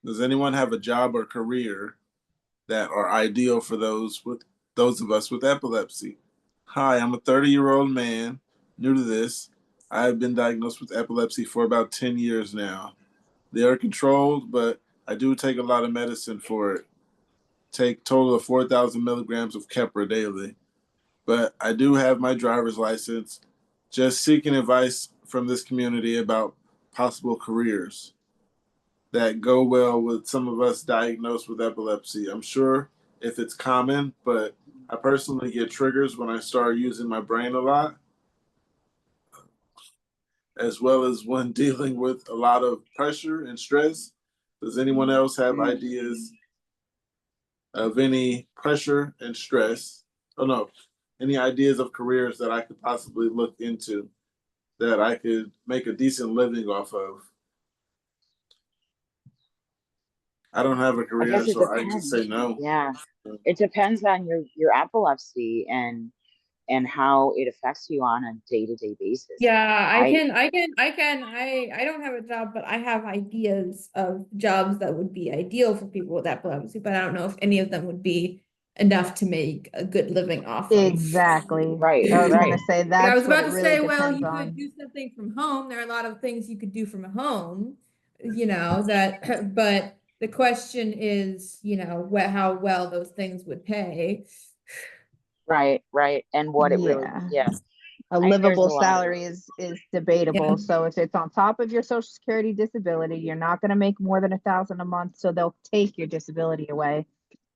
Does anyone have a job or career that are ideal for those of us with epilepsy? Hi, I'm a 30-year-old man, new to this. I have been diagnosed with epilepsy for about 10 years now. They are controlled, but I do take a lot of medicine for it. Take total of 4,000 milligrams of Keppra daily. But I do have my driver's license. Just seeking advice from this community about possible careers that go well with some of us diagnosed with epilepsy. I'm sure if it's common, but I personally get triggers when I start using my brain a lot, as well as when dealing with a lot of pressure and stress. Does anyone else have ideas of any pressure and stress? Oh no, any ideas of careers that I could possibly look into that I could make a decent living off of? I don't have a I career, guess it so I just say depends. no. Yeah. It depends on your epilepsy and how it affects you on a day-to-day basis. Yeah, I I don't have a job, but I have ideas of jobs that would be ideal for people with epilepsy, but I don't know if any of them would be enough to make a good living off of. Exactly. Right, I was right. gonna say Like, I was that's what about it to really say, well, depends you could on. do something from home. There are a lot of things you could do from home, that, but the question is, how well those things would pay. Right, right. And what it really, Yeah. yeah. A There's a livable lot of, salary is Yeah. debatable. So if it's on top of your social security disability, you're not gonna make more than 1,000 a month, so they'll take your disability away.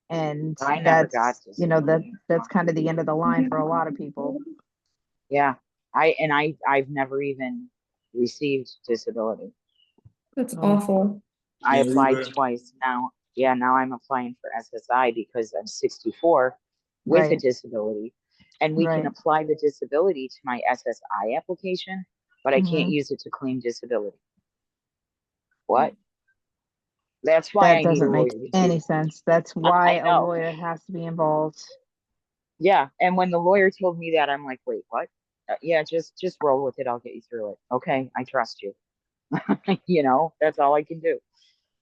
And I never got that's, disability. that's kind of the end of the line for a lot of people. Yeah. I've never even received disability. That's Oh, awful. I Me applied neither. twice now. Yeah, now I'm applying for SSI because I'm 64 with a right, disability. And we can right. apply the disability to my SSI application, but I can't Hmm. use it to claim disability. What? That's why That I need a doesn't make lawyer to do any that. sense. That's why I a know. lawyer has to be involved. Yeah. And when the lawyer told me that, I'm like, wait, what? Yeah, just roll with it. I'll get you through it. Okay, I trust you. That's all I can do.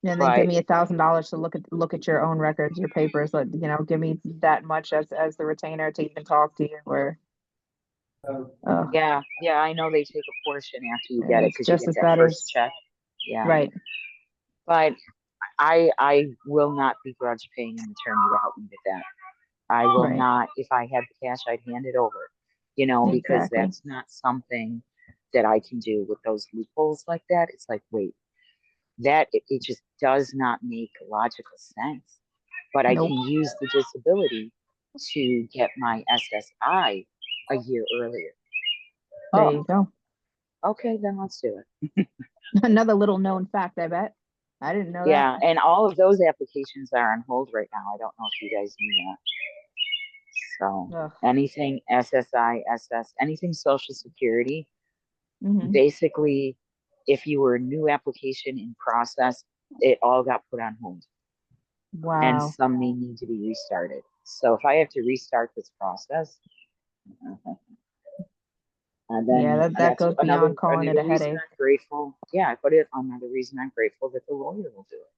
And then give But me $1,000 to look at your own records, your papers. Give me that much as the retainer to even talk to you. Or yeah, I know they take a portion after you get it it's because you just get as that bad first as check. Yeah. right. But I will not begrudge paying an attorney to help me with that. I will Right. not. If I had the cash, I'd hand it over. Because Exactly. that's not something that I can do with those loopholes like that. It's like, wait, it just does not make logical sense. But I Nope. can use the disability to get my SSI a year earlier. There Oh, you go. okay, then let's do it. Another little known fact, I bet. I didn't know that. Yeah, and all of those applications are on hold right now. I don't know if you guys knew that. So Ugh. anything SSI, anything Social Security, Hmm. basically, if you were a new application in process, it all got put on hold, and Wow. some may need to be restarted. So if I have to restart this process, and Yeah, then that that's goes another beyond calling it another a reason headache. I'm grateful. Yeah, I put it another reason I'm grateful that the lawyer will do it.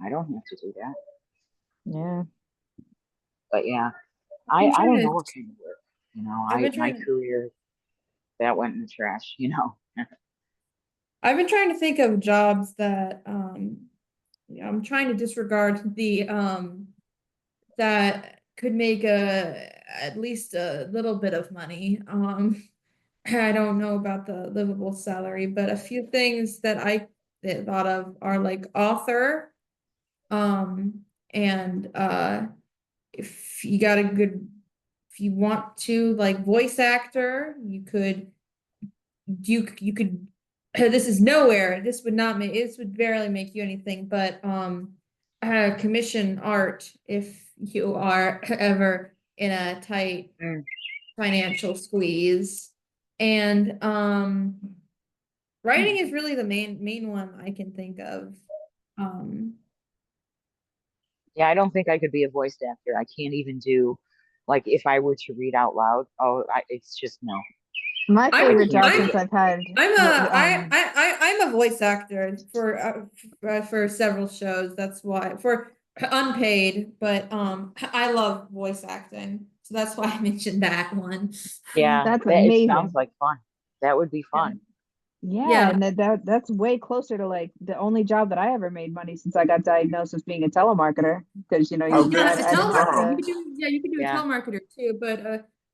I don't have to do that. Yeah. But yeah, I'm I trying don't to, know what kind of work. I've been My trying to, career that went in the trash. I've been trying to think of jobs that, I'm trying to disregard the, that could make at least a little bit of money. I don't know about the livable salary, but a few things that I thought of are like author, and if you got a good, if you want to, like, voice actor, you could this is nowhere, this would barely make you anything, but commission art if you are ever in a tight Mm. financial squeeze. And writing is really the main one I can think of. um Yeah, I don't think I could be a voice actor. I can't even do like if I were to read out loud. Oh, it's just no. My I'm favorite job I'm- since I've had. I'm a voice actor for several shows. That's why for unpaid, but I love voice acting, so that's why I mentioned that one. Yeah, That's it amazing. sounds like fun. That would be fun. Yeah, and that's way closer to like the only job that I ever made money since I got diagnosed as being a telemarketer. Because you Oh, good. Yeah, I didn't have telemarketer. to. You can do a Yeah. telemarketer too, but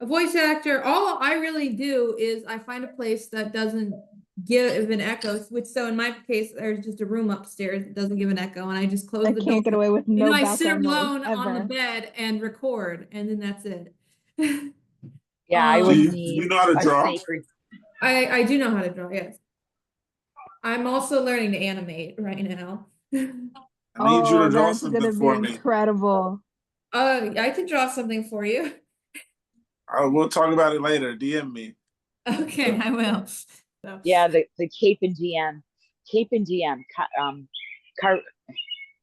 a voice actor, all I really do is I find a place that doesn't give an echo, which so in my case, there's just a room upstairs that doesn't give an echo, and I just close I the can't door. get away with And no then I sit background noise alone on the ever. bed and record, and then that's it. Yeah, I Um, would Do you need know how to a draw? sacred. I do know how to draw, yes. I'm also learning to animate right now. I need you Oh, to draw that's something gonna be for me. incredible. I can draw something for you. We'll talk about it later. DM me. Okay, I will. So. Yeah, the Cape and DM, Car,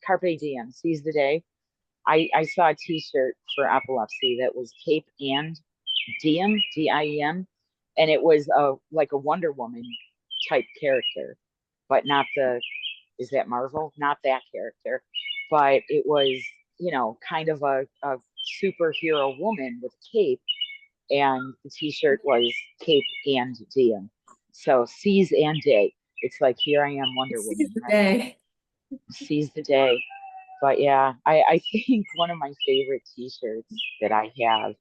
Carpe Diem, seize the day. I saw a T-shirt for epilepsy that was Cape and Diem, Diem, and it was like a Wonder Woman type character, but not the. Is that Marvel? Not that character, but it was kind of a superhero woman with a cape, and the T-shirt was Cape and Diem. So seize and day. It's like here I am, Wonder Seize Woman. the Right? day. Seize the day. But yeah, I think one of my favorite T-shirts that I have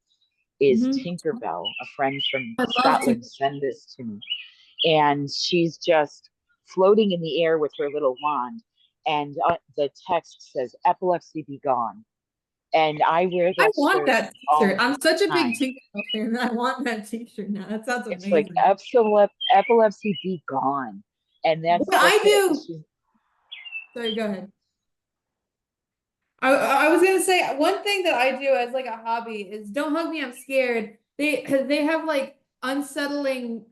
is Tinkerbell. A friend from I love Scotland sent this to me, and she's just floating in the air with her little wand, and the text says "Epilepsy be gone." And I wear I that want shirt that all T-shirt. I'm such a the big time. Tinkerbell fan. I want that T-shirt now. That sounds It's like amazing. epilepsy be gone, and that's What I it. do. Sorry, go ahead. I was gonna say one thing that I do as like a hobby is don't hug me, I'm scared. They have like unsettling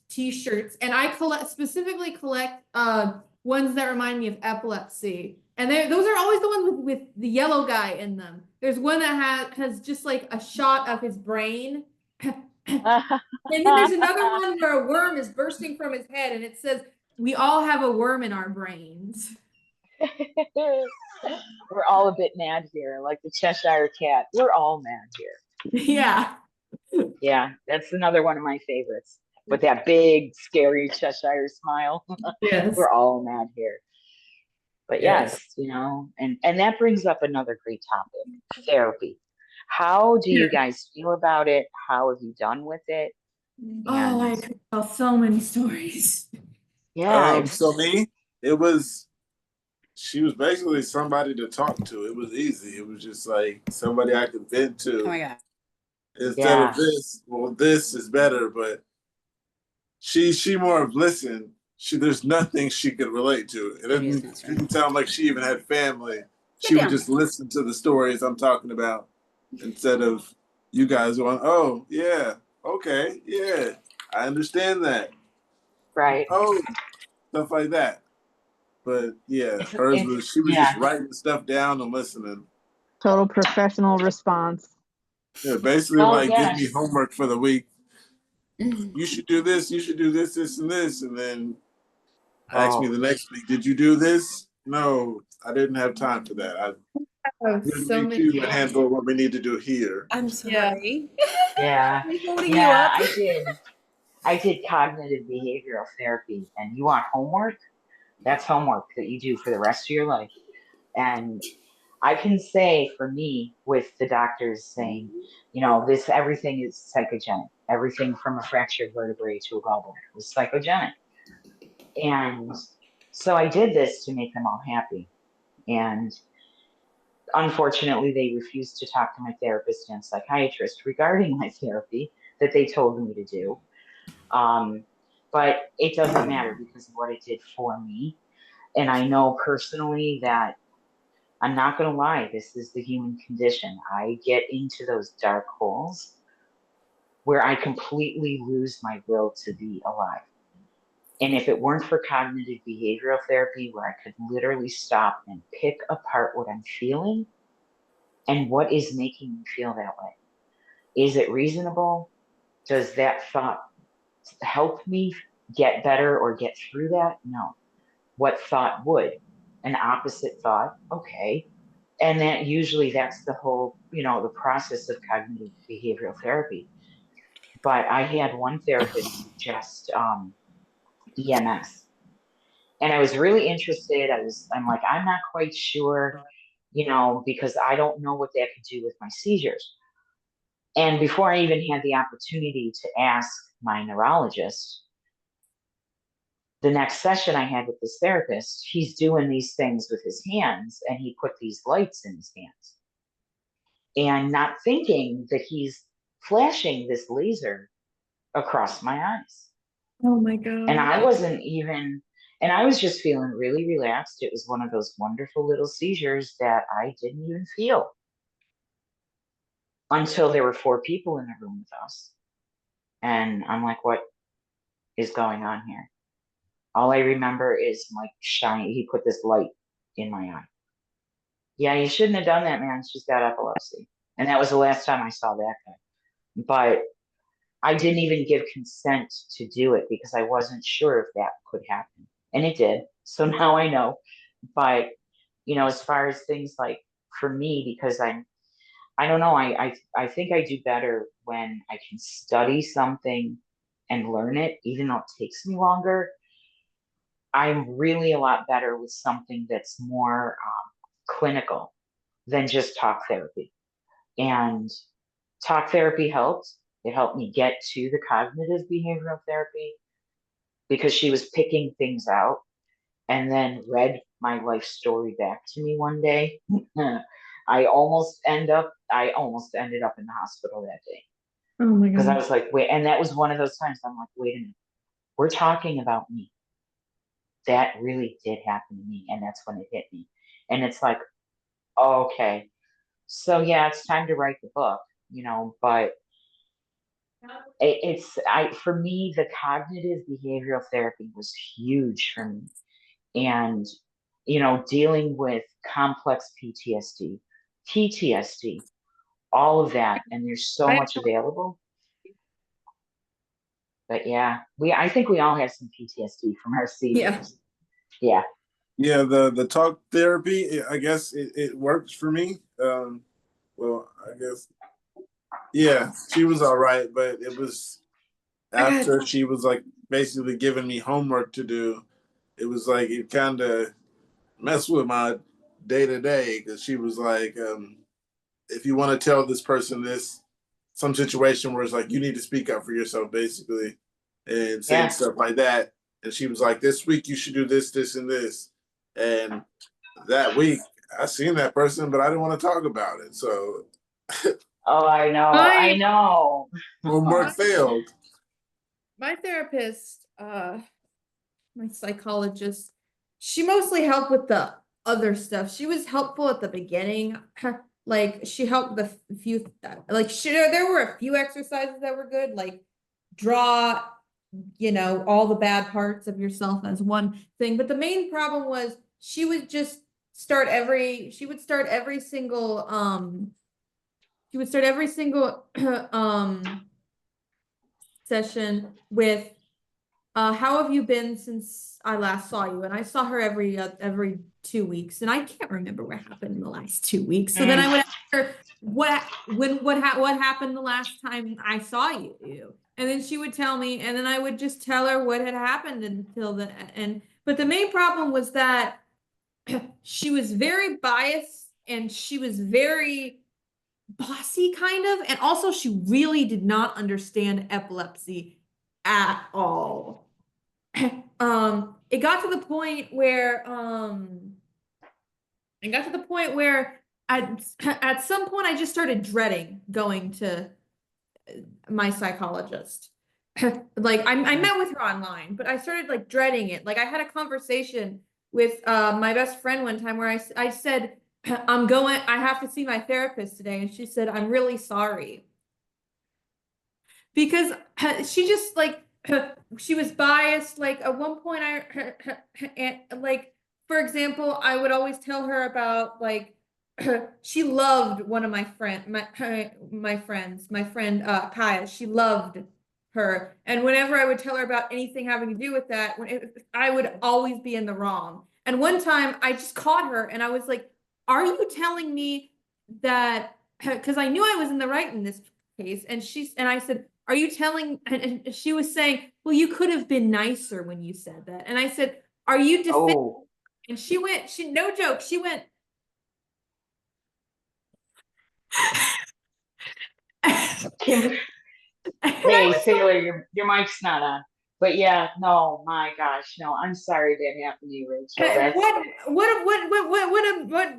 t-shirts, and I specifically collect ones that remind me of epilepsy. And those are always the ones with the yellow guy in them. There's one that has just like a shot of his brain. And then there's another one where a worm is bursting from his head, and it says, "We all have a worm in our brains." We're all a bit mad here, like the Cheshire Cat. We're all mad here. Yeah. Yeah, that's another one of my favorites. With that big, scary Cheshire smile. Yes. We're all mad here. But yes, and that brings up another great topic, therapy. How do you guys feel about it? How have you done with it? Oh, I could tell so many stories. Yeah, So me, she was basically somebody to talk to. It was easy. It was just like somebody I could vent to. Oh my God. Instead of this, well, this is better, but she more of listen. There's nothing she could relate to. It didn't sound like she even had family. She would just listen to the stories I'm talking about instead of you guys going, oh yeah, okay, yeah, I understand that. right. Oh, stuff like that. But yeah, hers was she was just writing stuff down and listening. Total professional response. Yeah, basically give me homework for the week. You should do this, this, and this, and then ask me the next week, did you do this? No, I didn't have time for that. I So need you to handle what we need to do here. I'm sorry. Yeah. I'm holding Yeah, you up. I did cognitive behavioral therapy, and you want homework? That's homework that you do for the rest of your life. And I can say for me, with the doctors saying, everything is psychogenic. Everything from a fractured vertebrae to a gallbladder was psychogenic. And so I did this to make them all happy. And unfortunately, they refused to talk to my therapist and psychiatrist regarding my therapy that they told me to do. But it doesn't matter because of what it did for me. And I know personally that I'm not going to lie, this is the human condition. I get into those dark holes where I completely lose my will to be alive. And if it weren't for cognitive behavioral therapy, where I could literally stop and pick apart what I'm feeling and what is making me feel that way. Is it reasonable? Does that thought help me get better or get through that? No. What thought would? An opposite thought, okay. And that usually that's the whole, the process of cognitive behavioral therapy. But I had one therapist suggest EMS. And I was really interested. I'm like, I'm not quite sure, because I don't know what that could do with my seizures. And before I even had the opportunity to ask my neurologist, the next session I had with this therapist, he's doing these things with his hands and he put these lights in his hands. And not thinking that he's flashing this laser across my eyes. Oh my And God. I wasn't even, and I was just feeling really relaxed. It was one of those wonderful little seizures that I didn't even feel until there were 4 people in the room with us. And I'm like, what is going on here? All I remember is like shiny, he put this light in my eye. Yeah, you shouldn't have done that, man. She's got epilepsy. And that was the last time I saw that guy. But I didn't even give consent to do it because I wasn't sure if that could happen. And it did. So now I know. But, as far as things like for me, because I don't know, I think I do better when I can study something and learn it, even though it takes me longer. I'm really a lot better with something that's more clinical than just talk therapy. And talk therapy helped. It helped me get to the cognitive behavioral therapy because she was picking things out and then read my life story back to me one day. I almost ended up in the hospital that day Oh my because I God. was like, wait, and that was one of those times I'm like, wait a minute, we're talking about me. That really did happen to me. And that's when it hit me. And it's like, oh, okay. So yeah, it's time to write the book, but for me, the cognitive behavioral therapy was huge for me. And, dealing with complex PTSD, all of that. And there's so I much available. But yeah, I think we all have some PTSD from our Yeah. seizures. Yeah. Yeah, the talk therapy, I guess it works for me. Well, I guess, yeah, she was all right, but it was after she was like basically giving me homework to do. It was like it kind of messed with my day to day because she was like, if you want to tell this person this, some situation where it's like you need to speak up for yourself, basically, and saying Yeah. stuff like that. And she was like, this week you should do this, this, and this. And that week I seen that person, but I didn't want to talk about it. So Oh, I know. My I know. homework failed. my therapist, my psychologist, she mostly helped with the other stuff. She was helpful at the beginning. Like she helped the few, like there were a few exercises that were good, like draw, all the bad parts of yourself as one thing. But the main problem was she would just she would start every single session with how have you been since I last saw you? And I saw her every 2 weeks, and I can't remember what happened in the last 2 weeks. So then I would ask her what happened the last time I saw you, and then she would tell me, and then I would just tell her what had happened until the end. But the main problem was that she was very biased and she was very bossy kind of, and also she really did not understand epilepsy at all. It got to the point where at some point I just started dreading going to my psychologist. Like I met with her online, but I started like dreading it. Like I had a conversation with my best friend one time where I said, I have to see my therapist today. And she said, I'm really sorry. Because she just like, she was biased. Like at one point like, for example, I would always tell her about like, she loved one of my friend Kaya. She loved her. And whenever I would tell her about anything having to do with that, I would always be in the wrong. And one time I just caught her and I was like, are you telling me that, because I knew I was in the right in this case. And I said, are you telling, and she was saying, well, you could have been nicer when you said that. And I said, are you defending? Oh, And no joke, she went, Kim, hey, Sailor, your mic's not on. But yeah, no, my gosh, no, I'm sorry that happened to you, Rachel. That's what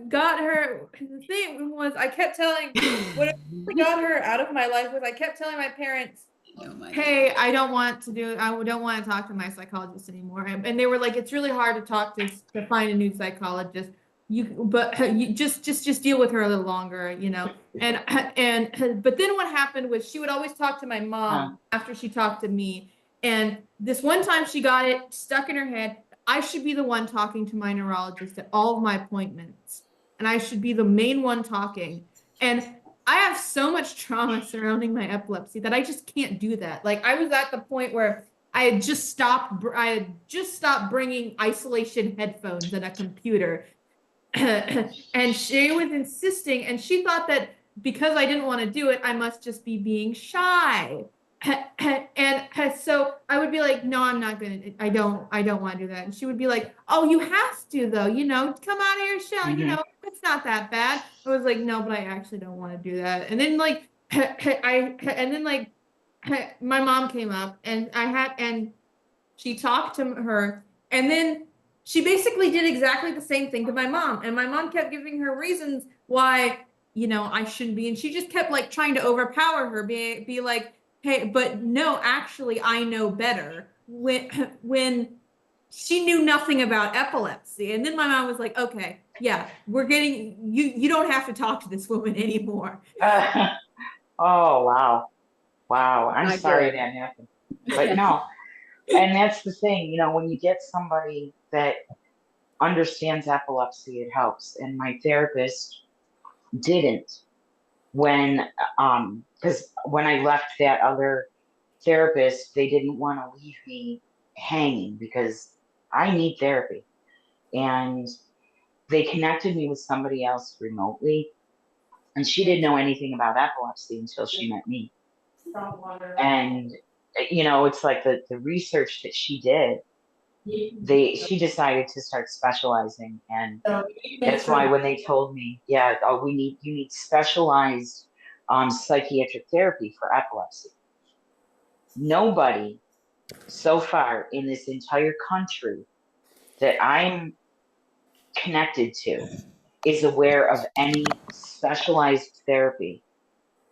got her, the thing was, I kept telling, what got her out of my life was I kept telling my parents, hey, I don't want to talk to my psychologist anymore. And they were like, it's really hard to find a new psychologist. You just deal with her a little longer, you know. But then what happened was she would always talk to my mom after she talked to me. And this one time she got it stuck in her head, I should be the one talking to my neurologist at all of my appointments. And I should be the main one talking. And I have so much trauma surrounding my epilepsy that I just can't do that. Like I was at the point where I had just stopped bringing isolation headphones and a computer. And she was insisting, and she thought that because I didn't want to do it, I must just be being shy. And so I would be like, no, I'm not gonna, I don't want to do that. And she would be like, oh, you have to though, you know, come out of your shell, you know, it's not that bad. I was like, no, but I actually don't want to do that. And then like, my mom came up and she talked to her, and then she basically did exactly the same thing to my mom. And my mom kept giving her reasons why, you know, I shouldn't be. And she just kept like trying to overpower her, be like, hey, but no, actually, I know better. When she knew nothing about epilepsy. And then my mom was like, okay, yeah, you don't have to talk to this woman anymore. oh, wow. Wow. I'm Not sorry good. that happened. But no, and that's the thing, you know, when you get somebody that understands epilepsy, it helps. And my therapist didn't because when I left that other therapist, they didn't want to leave me hanging because I need therapy. And they connected me with somebody else remotely, and she didn't know anything about epilepsy until she met me. And you know, it's like the research that she did, she decided to start specializing. And that's why when they told me, yeah, oh, you need specialized psychiatric therapy for epilepsy. Nobody so far in this entire country that I'm connected to is aware of any specialized therapy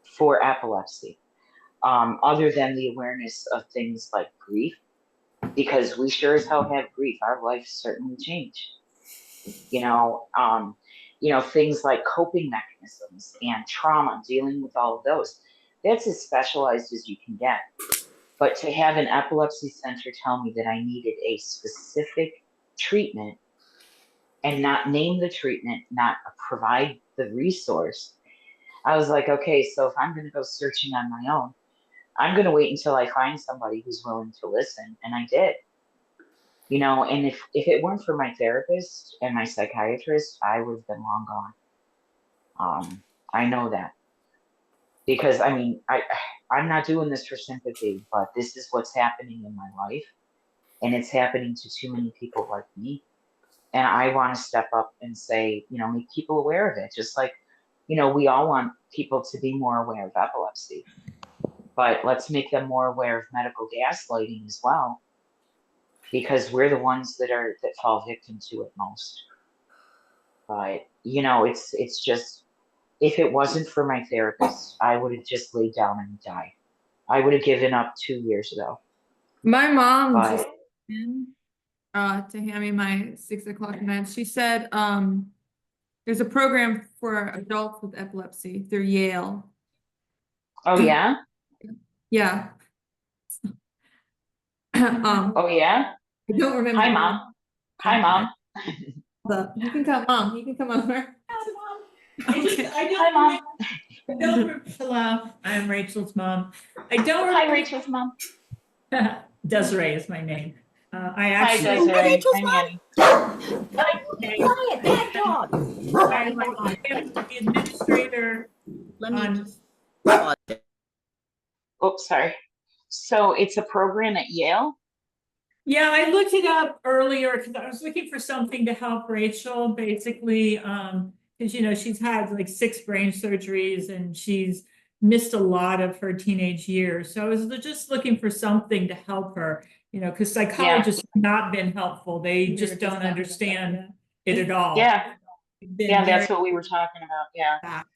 for epilepsy, other than the awareness of things like grief, because we sure as hell have grief. Our life certainly changed. You know, things like coping mechanisms and trauma, dealing with all of those. That's as specialized as you can get. But to have an epilepsy center tell me that I needed a specific treatment and not name the treatment, not provide the resource, I was like, okay, so if I'm going to go searching on my own, I'm going to wait until I find somebody who's willing to listen. And I did. You know, and if it weren't for my therapist and my psychiatrist, I would have been long gone. I know that. Because I mean, I'm not doing this for sympathy, but this is what's happening in my life. And it's happening to too many people like me. And I want to step up and say, you know, make people aware of it. Just like, you know, we all want people to be more aware of epilepsy. But let's make them more aware of medical gaslighting as well. Because we're the ones that fall victim to it most. But, you know, it's just, if it wasn't for my therapist, I would have just laid down and died. I would have given up 2 years ago. My mom But just came in, to hand me my 6 o'clock meds. She said, there's a program for adults with epilepsy through Yale. oh yeah, Yeah. oh yeah. I don't remember. Hi mom. Hi mom. You can come, mom. You can come over. Okay. Hi mom. Hello, I'm Rachel's mom. I don't Hi, remember. Rachel's mom. Desiree is my name. I Hi, actually. Desiree. Hi, Manny. Quiet, bad dog. I'm the administrator Let me on. just pause it. Oops, sorry. So it's a program at Yale? Yeah, I looked it up earlier because I was looking for something to help Rachel, basically, because she's had like 6 brain surgeries and she's missed a lot of her teenage years. So I was just looking for something to help her, because psychologists have not been helpful. They just don't understand it at all. Yeah. Been Yeah, very that's what we were talking about. Yeah. back.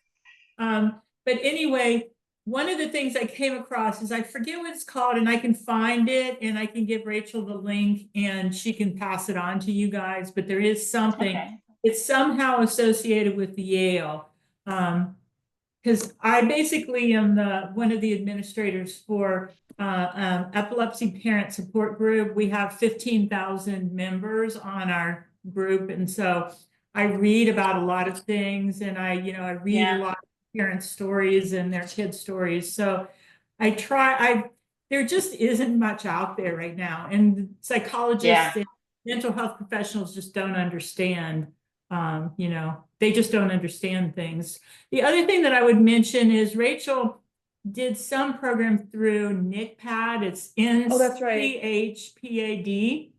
But anyway, one of the things I came across is I forget what it's called, and I can find it and I can give Rachel the link and she can pass it on to you guys. But there is something, Okay. it's somehow associated with the Yale. Because I basically am one of the administrators for Epilepsy Parent Support Group. We have 15,000 members on our group, and so I read about a lot of things, and I read a lot of parents' stories and their kids' stories. So there just isn't much out there right now, and psychologists and mental health professionals just don't understand. They just don't understand things. The other thing that I would mention is Rachel did some program through NCPAD. It's that's right. NCHPAD.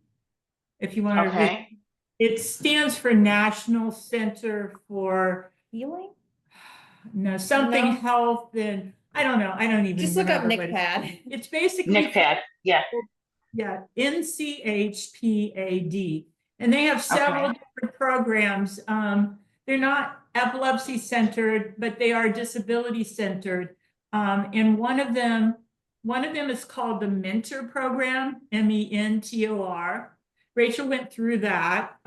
If you want to read, Okay. it stands for National Center for Healing? something No. health, and I don't know. I don't even Just look up remember what NCPAD. it's basically. NCPAD. Yeah. Yeah, NCHPAD. And they have several different programs. They're not epilepsy centered, but they are disability centered. And one of them is called the Mentor Program, MENTOR. Rachel went through that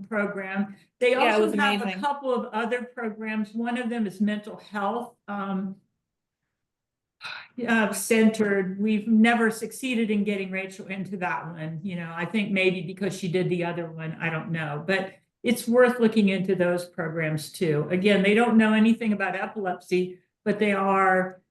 program. They Yeah, it also was have amazing. a couple of other programs. One of them is mental health. Centered. We've never succeeded in getting Rachel into that one. I think maybe because she did the other one, I don't know, but it's worth looking into those programs too. Again, they don't know anything about epilepsy, but they are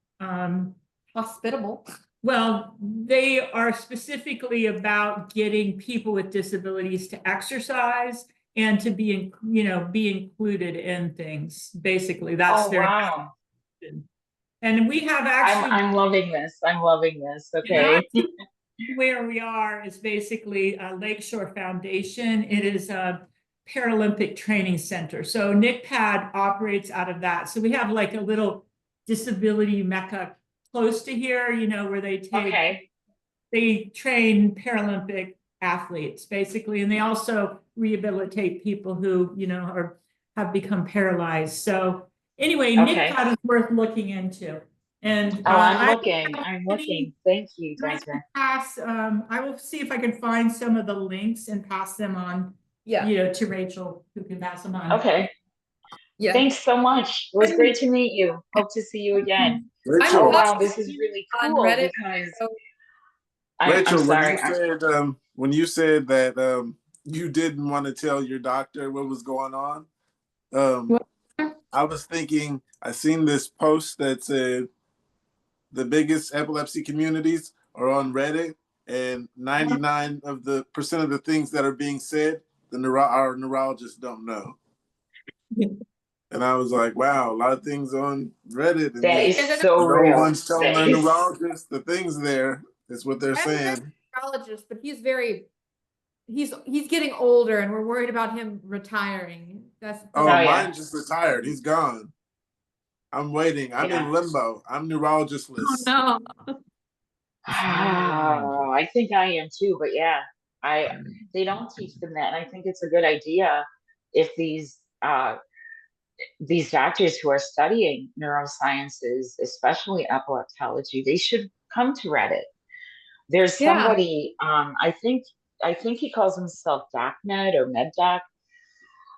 Hospitable. well, they are specifically about getting people with disabilities to exercise and to be included in things. Basically, that's their Wow. mission. And we have actually. I'm loving this. I'm loving this. Okay. Where we are is basically a Lakeshore Foundation. It is a Paralympic training center. So NCPAD operates out of that. So we have like a little disability mecca close to here, where they train Paralympic athletes basically, and they also rehabilitate people who have become paralyzed. So anyway, NCPAD is worth looking into. And I'm looking. Thank you, Desiree. I will see if I can find some of the links and pass them on, to Rachel, who can pass them on. Okay. Yeah. Thanks so much. It was great to meet you. Hope to see you again. Rachel, Oh, wow, this is really cool Reddit, because Rachel, I'm sorry. when you said that you didn't want to tell your doctor what was going on, I was thinking I seen this post that said the biggest epilepsy communities are on Reddit, and 99% of the things that are being said, our neurologists don't know. And I was like, wow, a lot of things on Reddit. And that is so real. No one's telling their neurologist the things there. Is what they're saying. Neurologist, but he's getting older, and we're worried about him retiring. Mine just retired. He's gone. I'm waiting. I'm in limbo. I'm neurologistless. Oh no. I think I am too, but yeah, they don't teach them that, and I think it's a good idea if these doctors who are studying neurosciences, especially epileptology, they should come to Reddit. There's somebody, I think he calls himself DocMed or MedDoc,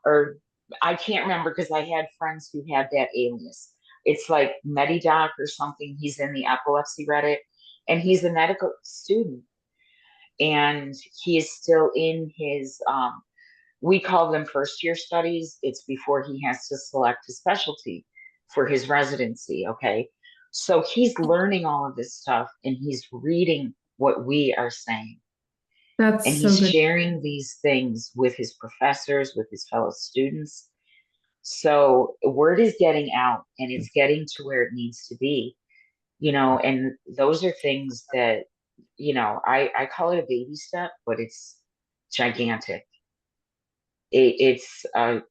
or I can't remember because I had friends who had that alias. It's like MediDoc or something. He's in the epilepsy Reddit, and he's a medical student, and he is still in his we call them first year studies. It's before he has to select his specialty. for his residency. Okay. So he's learning all of this stuff and he's reading what we are saying. And That's so he's good. sharing these things with his professors, with his fellow students. So word is getting out and it's getting to where it needs to be, and those are things that, I call it a baby step, but it's gigantic. It's a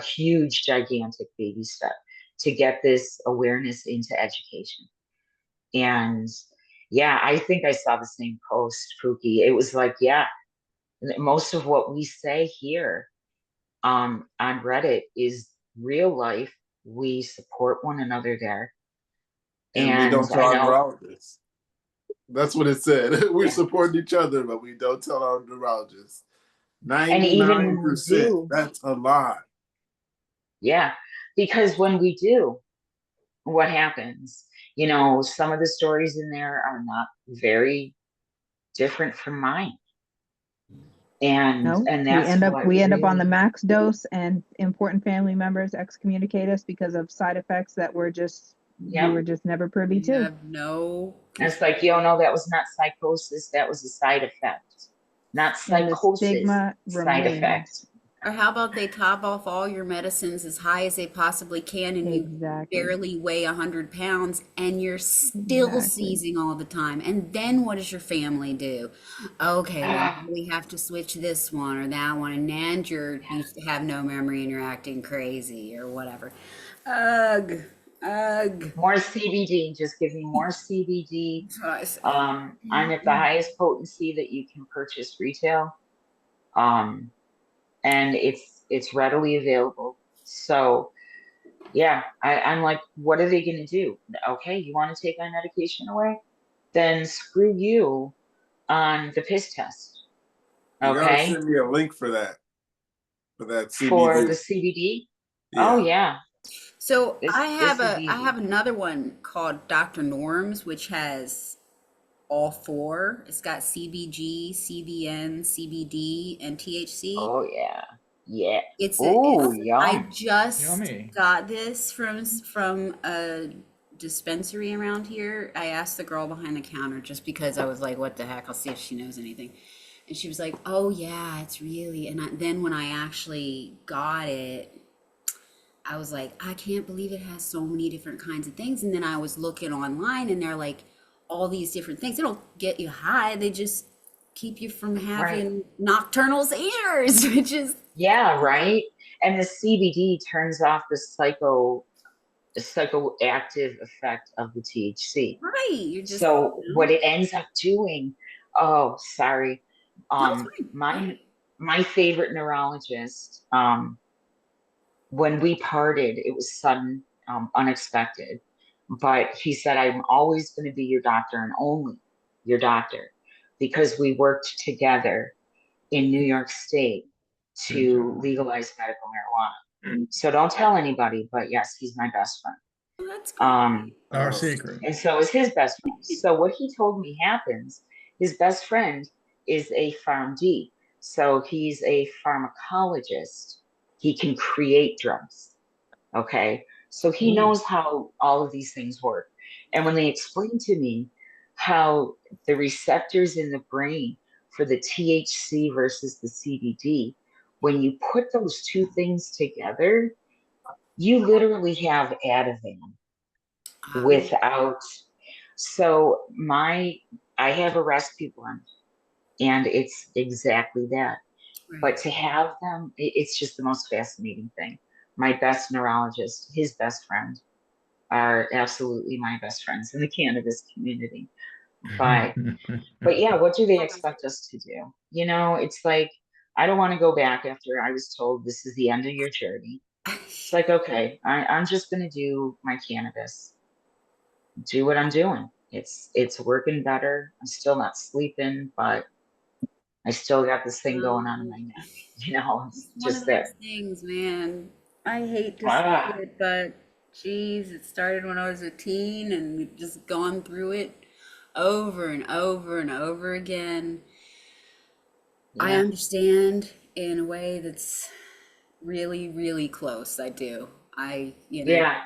huge, gigantic baby step to get this awareness into education. And yeah, I think I saw the same post, Pookie. It was like, yeah, most of what we say here on Reddit is real life. We support one another there. And we And don't tell I our know, neurologists. That's what it said. We're yeah. supporting each other, but we don't tell our neurologists. And even when we 99%. do, That's a lot. yeah, because when we do, what happens? Some of the stories in there are not very different from mine. And No, that's what we end up on the really, max dose, and important family members excommunicate us because of side effects that we yep. were just never privy You to. have no. It's like, no, that was not psychosis. That was a side effect, not And the psychosis, stigma side effect. remains. Or how about they top off all your medicines as high as they possibly can, and you Exactly. barely weigh 100 pounds, and you're still Exactly. seizing all the time. And then what does your family do? Okay, well, we have to switch this one or that one, and you have no memory and you're acting crazy or whatever. Ugh, ugh. More CBD. Just give me more CBD. That's what I say. I'm at the highest potency that you can purchase retail. And it's readily available. So yeah, I'm like, what are they going to do? Okay, you want to take my medication away? Then screw you on the piss test. You gotta Okay, send me a link for that for CBD. the CBD. Yeah. Oh yeah, So this I have is I easy. have another one called Dr. Norm's, which has all four. It's got CBG, CBN, CBD, and THC. Oh yeah, yeah. It's Oh I yum. just Yummy. got this from a dispensary around here. I asked the girl behind the counter just because I was like, what the heck? I'll see if she knows anything. And she was like, oh yeah, it's really, then when I actually got it, I was like, I can't believe it has so many different kinds of things. And then I was looking online and they're like, all these different things. They don't get you high. They just keep you from having nocturnal seizures, which is. Yeah, right. And the CBD turns off the psychoactive effect of the THC. Right. You're just. So what it ends up doing, oh, sorry. No, it's fine. My favorite neurologist, when we parted, it was sudden, unexpected. But he said, I'm always going to be your doctor and only your doctor, because we worked together in New York State to legalize medical marijuana. So don't tell anybody, but yes, he's my best friend. Oh, that's great. Our secret. And so is his best friend. So what he told me happens, his best friend is a PharmD. So he's a pharmacologist. He can create drugs. Okay. So he knows how all of these things work. And when they explained to me how the receptors in the brain for the THC versus the CBD, when you put those two things together, you literally have Ativan without. So I have a rescue blend, and it's exactly that. Right. But to have them, it's just the most fascinating thing. My best neurologist, his best friend, are absolutely my best friends in the cannabis community. But yeah, what do they expect us to do? It's like, I don't want to go back after I was told this is the end of your journey. It's like, okay, I'm just going to do my cannabis, do what I'm doing. It's working better. I'm still not sleeping, but I still got this thing going on in my neck. It's One just of there. those things, man. I hate to Ah. say it, but geez, it started when I was a teen and we've just gone through it over and over and over again. I Yeah. understand in a way that's really, really close. I do. Yeah.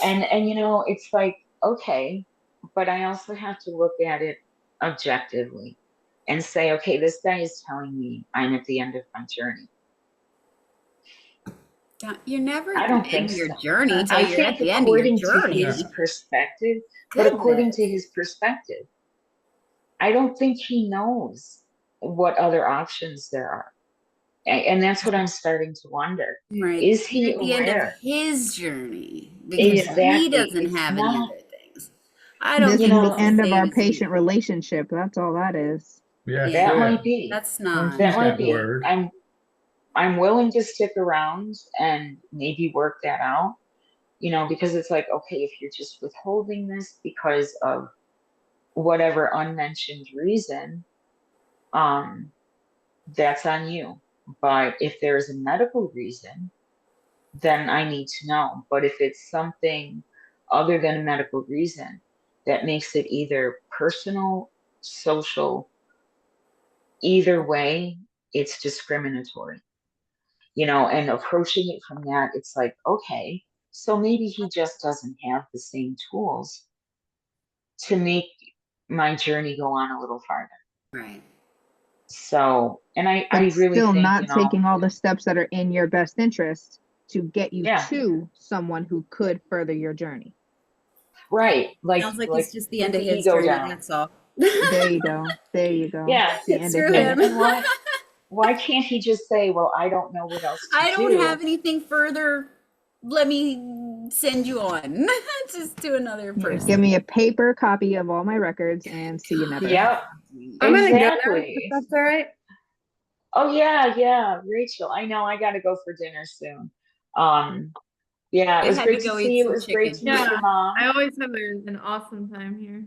And you know, it's like, okay, but I also have to look at it objectively and say, okay, this guy is telling me I'm at the end of my journey. You're never at I the don't end think of your so. journey till I you're at think the end of your according to journey. his perspective, but according to his perspective, I don't think he knows what other options there are. And that's what I'm starting to wonder. Right. Is You're he at the end of aware? his journey because he Exactly. doesn't It's have any not, other things. I don't This you is think the it's know, the end of same our as you. patient relationship. That's all that is. Yes, Yeah, that yeah. might be. that's Don't not. That use might that be. word. I'm willing to stick around and maybe work that out, you know, because it's like, okay, if you're just withholding this because of whatever unmentioned reason, that's on you. But if there's a medical reason, then I need to know. But if it's something other than a medical reason that makes it either personal, social, either way, it's discriminatory, you know, and approaching it from that, it's like, okay, so maybe he just doesn't have the same tools to make my journey go on a little farther. Right. So, and I But really still think, not you know, taking all the steps that are in your best interest to get you yeah, to someone who could further your journey. right. Sounds like Like it's just the put end of the his ego journey. down. That's all. There you go. There you go. Yeah. The It's end of through his. him. And why can't he just say, well, I don't know what else to I don't do? have anything further. Let me send you on just to another Yeah, person. give me a paper copy of all my records and see you never. Yep, I'm gonna go now, if exactly. that's all right. Oh yeah, Rachel. I know I gotta go for dinner soon. Yeah, it I was had to great to go see eat you. It some was great to chicken. meet Yeah, your mom. I always have an awesome time here.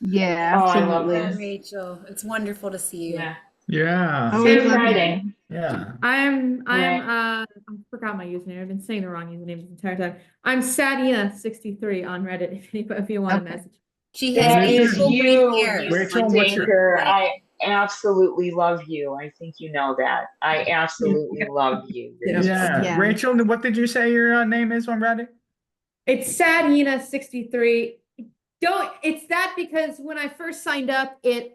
Yeah, Oh, I love absolutely. this. Rachel, it's wonderful to see you. Yeah. Yeah. Always Same love Friday. you. Yeah. I forgot my username. I've been saying the wrong username this entire time. I'm Sadina63 on Reddit if you want to Okay. message. She has That is beautiful green you, hair. you Rachel, what's your stinker. Right. I absolutely love you. I think you know that. I absolutely love you, Yeah. Rachel. Yeah. Yeah. Rachel, what did you say your name is on Reddit? It's Sadina63. It's that because when I first signed up, it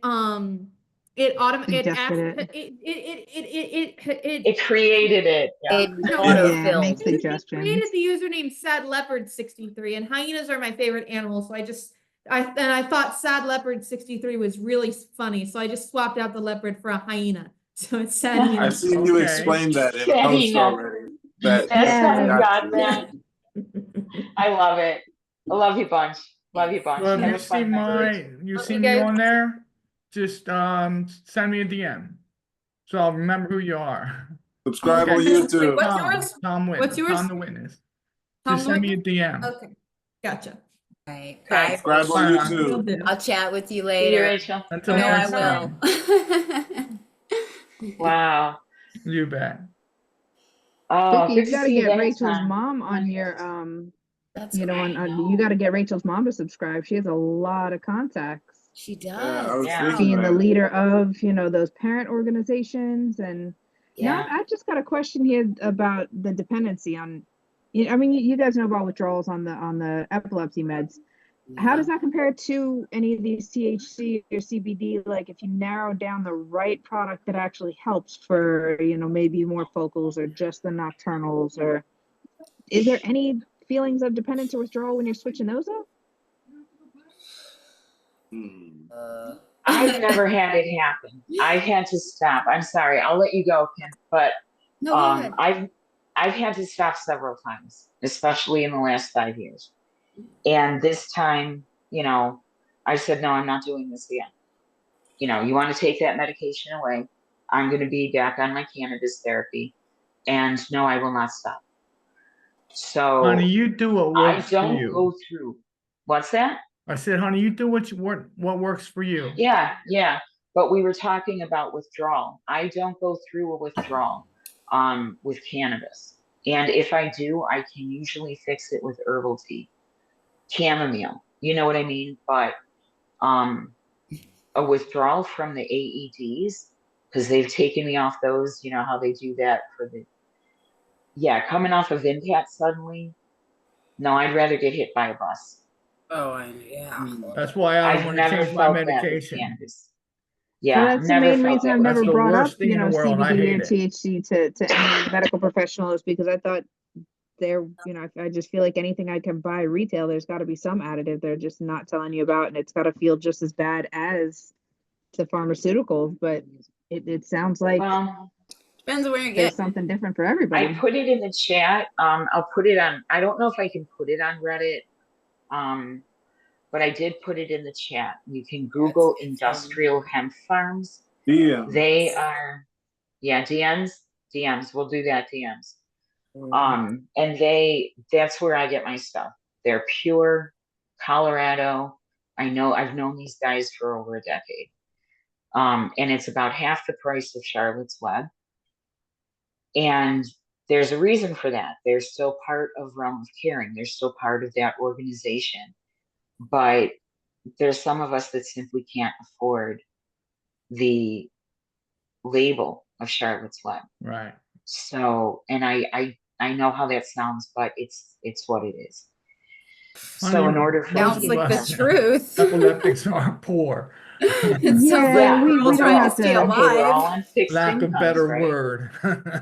Suggested asked it It created it. Yeah. It no, Yeah. Yeah, it makes autofilled. it suggestions. created the username Sad Leopard 63, and hyenas are my favorite animal, so I thought Sad Leopard 63 was really funny, so I just swapped out the leopard for a hyena. So it's Sad I I see you Okay. explained that in a Yeah, post know. already. That That's how you Yeah. got that. I love it. I love you bunch. Love you bunch. So if Have you a see fun night. you Love see you me guys. on there, just send me a DM. So I'll remember who you are. subscribe on Okay. YouTube. What's Tom, yours? Tom Witness. What's yours? Tom the Witness. Tom Just send me a Witness? DM. Okay, gotcha. Right. Okay. Bye. Subscribe on Bye. Will YouTube. do. I'll chat with you See you, later. Rachel. Until No, I next time. will. Wow. You bet. Oh, Spooky, good you to gotta see you get that Rachel's time. mom on Okay. your That's you know, great. you gotta get Rachel's mom to subscribe. She has a lot of contacts. She Yeah, I does. was Yeah. thinking Being the that. leader of, you know, those parent organizations. And now Yeah. I just got a question here about the dependency on, I mean, you guys know about withdrawals on the epilepsy meds. How does that compare to any of these THC or CBD? Like if you narrow down the right product that actually helps for, you know, maybe more focals or just the nocturnals, or is there any feelings of dependence or withdrawal when you're switching those up? I've never had it happen. I've had to stop. I'm sorry. I'll let you go, Kim. But No, go ahead. I've had to stop several times, especially in the last 5 years. And this time, you know, I said, no, I'm not doing this again. You know, you want to take that medication away. I'm going to be back on my cannabis therapy. And no, I will not stop. So Honey, you do what I works for don't you. go through. What's that? I said, honey, you do what works for you. Yeah. But we were talking about withdrawal. I don't go through a withdrawal with cannabis. And if I do, I can usually fix it with herbal tea, chamomile. You know what I mean? But a withdrawal from the AEDs, because they've taken me off those, you know how they do that for the, coming off of Vimpat suddenly, No, I'd rather get hit by a bus. Oh, yeah. That's why I don't I've want to never change my felt that with medication. cannabis. So Yeah, that's the never main felt reason that I've with That's never the brought up, worst thing in the world. I CBD hate or it. THC to any medical professionals, because I thought I just feel like anything I can buy retail, there's got to be some additive they're just not telling you about, and it's got to feel just as bad as the pharmaceuticals. But it sounds like Depends on where you there's get. something different for I everybody. put it in the chat. I'll put it on. I don't know if I can put it on Reddit. But I did put it in the chat. You can Google industrial hemp farms. Yeah. They are, yeah, DMs. We'll do that, DMs. And that's where I get my stuff. They're pure Colorado. I've known these guys for over a decade. And it's about half the price of Charlotte's Web. And there's a reason for that. They're still part of Realm of Caring. They're still part of that organization. But there's some of us that simply can't afford the label of Charlotte's Web. Right. So, and I know how that sounds, but it's what it is. So Honey, in order for Sounds me like to the truth. Epileptics are poor. It sounds Yeah, like we girls don't trying have to stay to. okay, we're all alive. on fixed Lack of incomes, better right? word.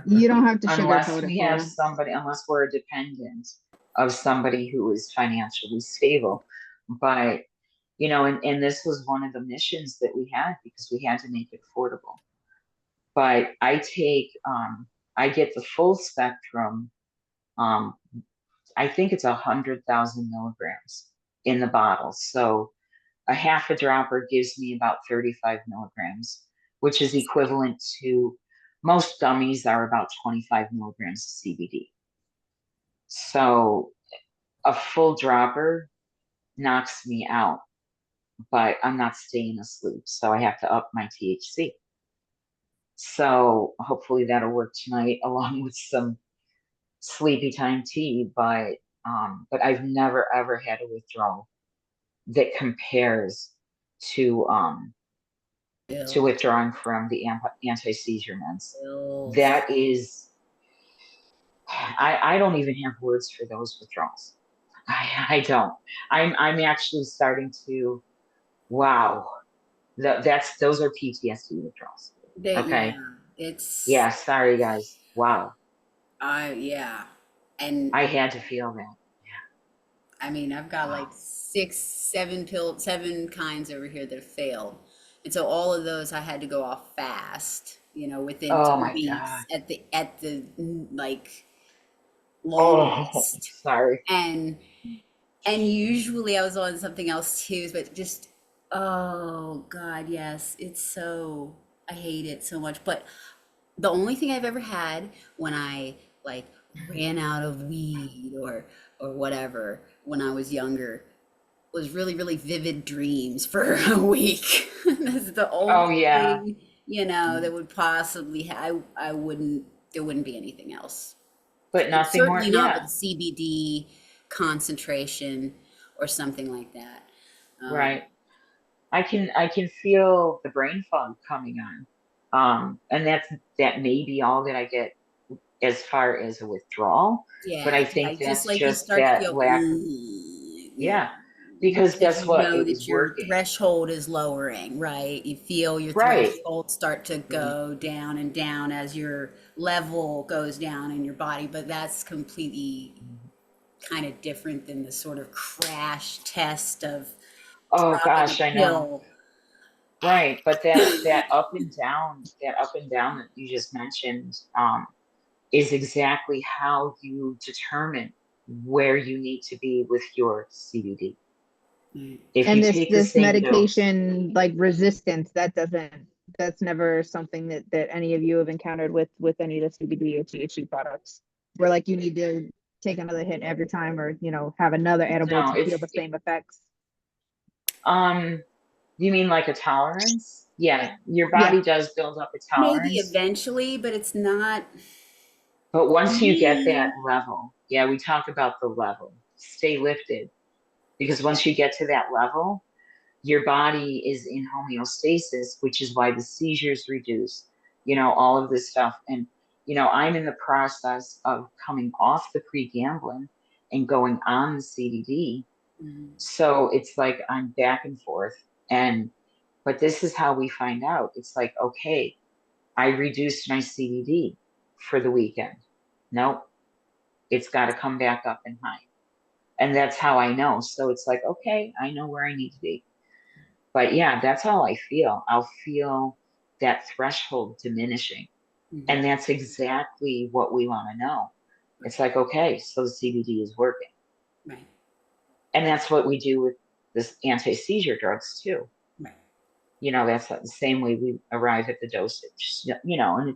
You don't have to Unless sugarcoat it we for have us. somebody, unless we're a dependent of somebody who is financially stable. But and this was one of the missions that we had because we had to make it affordable. But I get the full spectrum. I think it's 100,000 milligrams in the bottle. So a half a dropper gives me about 35 milligrams, which is equivalent to most gummies are about 25 milligrams of CBD. So a full dropper knocks me out, but I'm not staying asleep. So I have to up my THC. So hopefully that'll work tonight along with some sleepy time tea, but I've never ever had a withdrawal that compares to withdrawing from the anti-seizure meds. That is, I don't even have words for those withdrawals. I don't. I'm actually starting to, wow. Those are PTSD withdrawals. Okay. Yeah, sorry guys. Wow. Yeah. And I had to feel that. I mean, I've got like 7 kinds over here that have failed. And so all of those I had to go off fast, within Oh 2 my weeks God. at the like Oh, longest. sorry. And usually I was on something else too, but just, oh God, yes, I hate it so much. But the only thing I've ever had when I like ran out of weed or whatever when I was younger was really, really vivid dreams for a week. That's the Oh only yeah. thing, that would possibly, there wouldn't be anything else. But And nothing more. certainly not with Yeah. CBD concentration or something like that. Right. I can feel the brain fog coming on. And that may be all that I get as far as a withdrawal. But I Yeah, think just that's like you just start to that feel, lack of, yeah. Because because guess you what? know It that was your working. threshold is lowering, right? You feel your Right. threshold start to go down and down as your level goes down in your body, but that's completely kind of different than the sort of crash test of Oh dropping gosh, a I know. pill. Right. But that up and down that you just mentioned, is exactly how you determine where you need to be with your CBD. If And you this take the this same dose, medication like resistance, that's never something that any of you have encountered with any of the CBD or THC products, where like you need to take another hit every time, or have another edible no, to feel the same effects. You mean like a tolerance? Yeah, your Yeah. body does build up a Maybe tolerance, eventually, but it's not. but once you get that level, yeah, we talk about the level. Stay lifted, because once you get to that level, your body is in homeostasis, which is why the seizures reduce, all of this stuff. And, I'm in the process of coming off the pre-gambling and going on the CBD. Mhm. So it's like I'm back and forth. But this is how we find out. It's like, okay, I reduced my CBD for the weekend. Nope, it's got to come back up in high. And that's how I know. So it's like, okay, I know where I need to be. But yeah, that's how I feel. I'll feel that threshold diminishing. Mhm. And that's exactly what we want to know. It's like, okay, so the CBD is working. Right. And that's what we do with this anti-seizure drugs too. Right. You know, that's the same way we arrive at the dosage, you know, and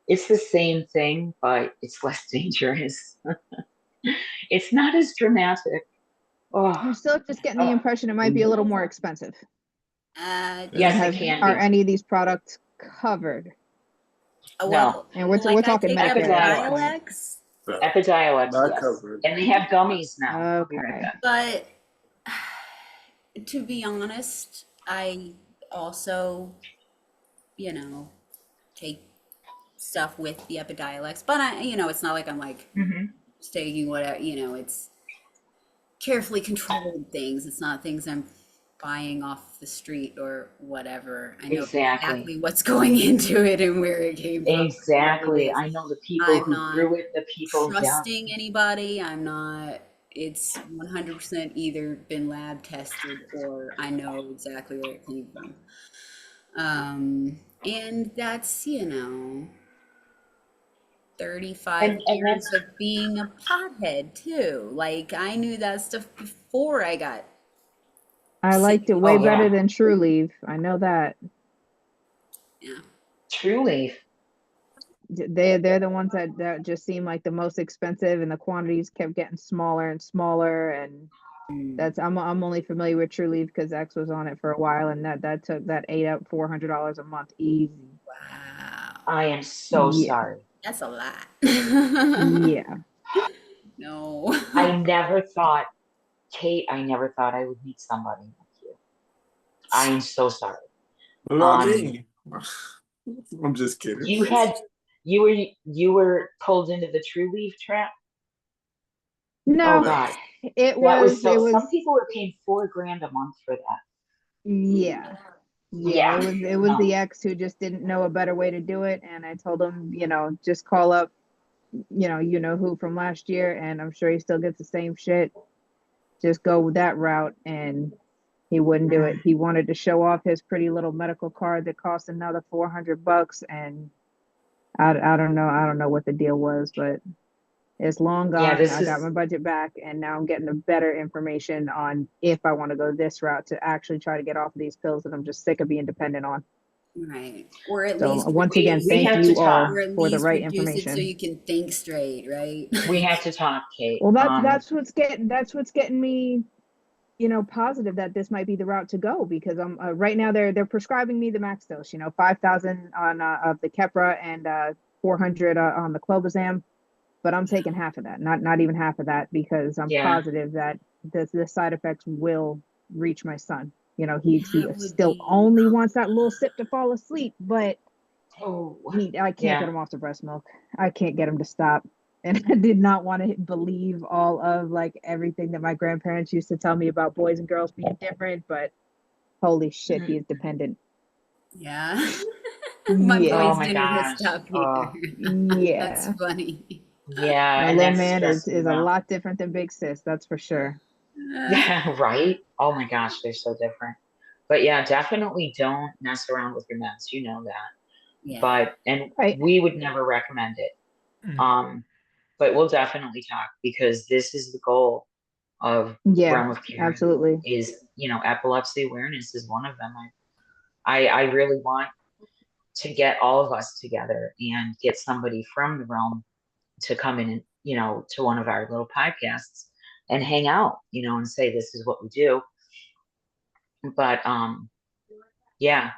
it's the same thing, but it's less dangerous. It's not as dramatic. I'm Oh, still just getting the oh, impression it might be a little more expensive. yes, Have, it can are be. any of these products covered? Well, And we're like I talking take Medicare at this point. Epidiolex, So, Epidiolex, not yes. covered. And they have gummies now. I'll be right Okay. back. but to be honest, I also, you know, take stuff with the Epidiolex, but it's not like I'm like Mm-hmm. just taking whatever, it's carefully controlled things. It's not things I'm buying off the street or whatever. I know exactly what's going into it and where it came from. Exactly. I know the people I'm who not grew it, the people, yeah. trusting anybody. I'm not, it's 100% either been lab tested or I know exactly where it came from. And that's, 35 And years that's, of being a pothead too. Like I knew that stuff before I got I sick. liked it way oh better yeah, than True Leave. I know that. Yeah. True Leaf. They're the ones that just seem like the most expensive, and the quantities kept getting smaller and smaller. And that's I'm only familiar with True Leave because X was on it for a while, and that ate up $400 a month easy. Wow. I am so Yeah. sorry. That's a lot. Yeah. No. I never thought, Kate, I never thought I would meet somebody like you. I am so sorry. What about me? I'm just kidding. You were pulled into the True Leaf trap. No, Oh God, it that was was so. Some people were paying $4,000 a month for that. yeah. Yeah, It was the ex who just didn't know a better way to do it, and I told him, just call up, you know who from last year, and I'm sure he still gets the same shit. Just go with that route, and he wouldn't do it. He wanted to show off his pretty little medical card that cost another $400, and I don't know what the deal was, but it's long yeah. gone. This I got is my budget back, and now I'm getting a better information on if I want to go this route to actually try to get off of these pills that I'm just sick of being dependent on. Right. Or at So least once again, we thank have to you all talk. or at for the least right reduce it so information. you can think straight, right? We have to talk, Kate. Well, that's what's getting me, positive that this might be the route to go, because I'm right now they're prescribing me the max dose, 5,000 on of the Keppra and 400 on the clobazam, but I'm taking half of that, not even half of that, because I'm Yeah. positive that the side effects will reach my son. He That would still be only wants that little sip to fall asleep, but Oh, I can't get him off the breast milk. I can't get him to stop. And I did not want to believe all of like everything that my grandparents used to tell me about boys and girls being different, but holy shit, he is dependent. Yeah. My Yeah. oh boys my didn't gosh. stop Oh, either. That's Yeah. funny. yeah. My And little that's man is stressing a out. lot different than Big Sis, that's for sure. Yeah, right. Oh my gosh, they're so different. But yeah, definitely don't mess around with your meds. You know that. Yeah. And Right. we would never recommend it. But we'll definitely talk, because this is the goal of Yeah, Realm of Karen absolutely. is, epilepsy awareness is one of them. I really want to get all of us together and get somebody from the realm to come in and, to one of our little podcasts and hang out, and say, this is what we do. But yeah,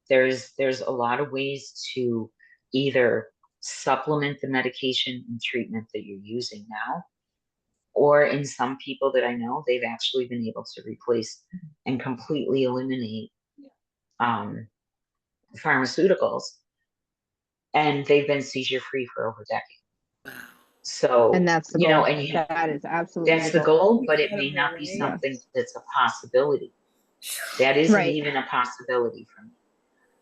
there's a lot of ways to either supplement the medication and treatment that you're using now, or in some people that I know, they've actually been able to replace and completely eliminate pharmaceuticals, and they've been seizure free for over a decade. Wow. So, And that's the you know, goal. and That is absolutely that's the goal, but it may not be Incredible, something Yes. that's a possibility. That isn't Right. even a possibility for me.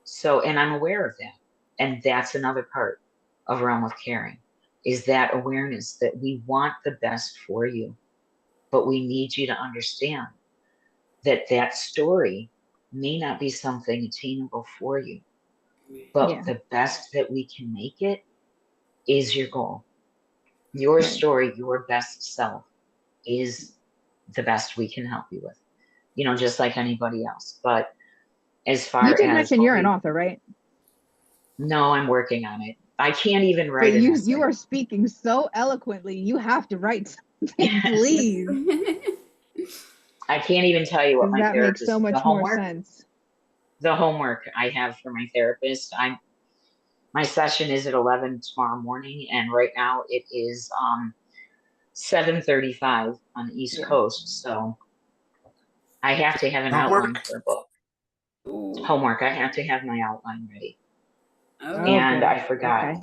So, and I'm aware of that. And that's another part of Realm of Caring, is that awareness that we want the best for you, but we need you to understand that that story may not be something attainable for you, but Yeah. the best that we can make it is your goal. Your Right. story, your best self is the best we can help you with, you know, just like anybody else. But as far You did as mention you're an author, right? no, I'm working on it. I can't even But write an you essay. are speaking so eloquently. You have to write something, Yes. please. I can't even tell you what 'Cause my that makes so therapist, much more sense. the homework I have for my therapist. My session is at 11 tomorrow morning, and right now it is 7:35 on the East Yeah. Coast. So I have to have an outline Homework? for a book. Ooh. Homework. I have to have my outline ready. Oh, And boy. I forgot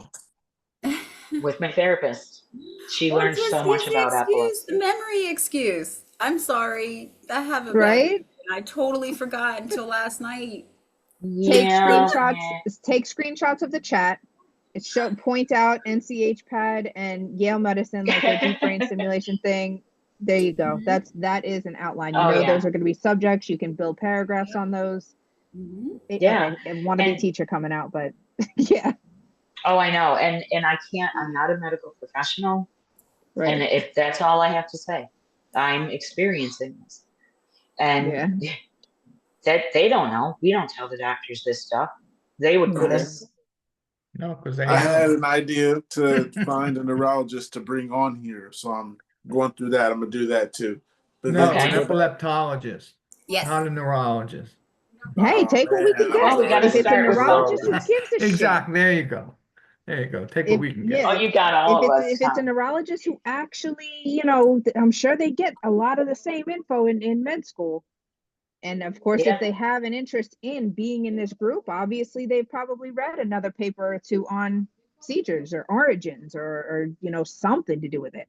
with my therapist. She Well, learned just so much use the about excuse, the epilepsy. memory excuse. I'm sorry, I have a bad Right? memory, and I totally forgot until last night. Take Yeah, screenshots of the chat. Point out NCH pad and Yale Medicine, like their deep brain stimulation thing. There you go. Mhm. That is an outline. You Oh, know yeah. those are going to be subjects. You can build paragraphs on those. Mhm. Yeah. Okay, wannabe And teacher coming out, but yeah, oh, I know. And I can't, I'm not a medical professional. And right. if that's all I have to say, I'm experiencing this. And Yeah. that they don't know. We don't tell the doctors this stuff. They would put No. us. No, because they I had know. an idea to find a neurologist to bring on here, so I'm going through that. I'm gonna do that too. But No, then Okay. an to go back, epileptologist, Yes. not a neurologist. Hey, oh take what we man, can I get. was Well, we gotta If already it's a start with neurologist, who something. gives a shit? Exactly. There you go. There you go. Take what we can get. Oh, you got all of us, If it's a Tom. neurologist who actually, I'm sure they get a lot of the same info in med school. And of course, Yeah. if they have an interest in being in this group, obviously they've probably read another paper or two on seizures or origins or something to do with it.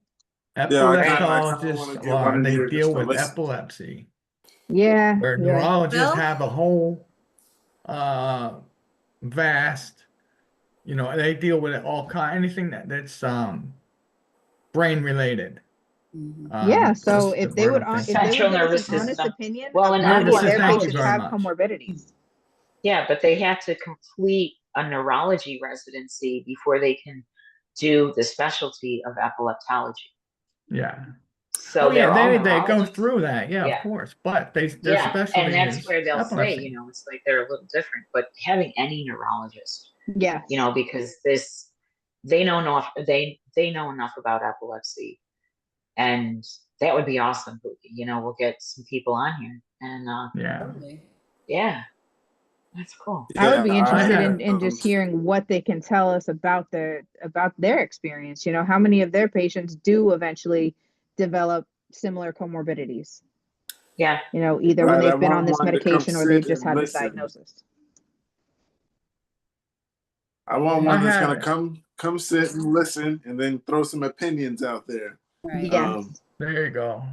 yeah, I kind of want Epileptologists to get one are, in they here just deal to with listen. epilepsy, Yeah, where yeah. neurologists Well- have a whole vast, they deal with it all anything that's brain related. Mhm. Yeah, so That's the if they word would I'm if thinking. they would Central give us nervous an honest system. opinion Well, of in how many of their Thank you epileptology, patients very have much. comorbidities. yeah, but they have to complete a neurology residency before they can do the specialty of epileptology. Yeah. So Oh yeah, they're all they go neurologists. through that. Yeah, of Yeah. course. But their Yeah, and specialty that's is where they'll say, epilepsy. it's like they're a little different, but having any neurologist, Yes. because they know enough, they know enough about epilepsy, and that would be awesome. We'll get some people on here, and Yeah. Totally. yeah, that's cool. I would be Yeah, interested had- in just hearing what they can tell us about their experience. How many of their patients do eventually develop similar comorbidities? Yeah, Either when right. I they've been want on this one to come medication or they've sit just and had this listen. diagnosis. I want I one that's have gonna it. come sit and listen, and then throw some opinions out there. Right. Yes. There you go.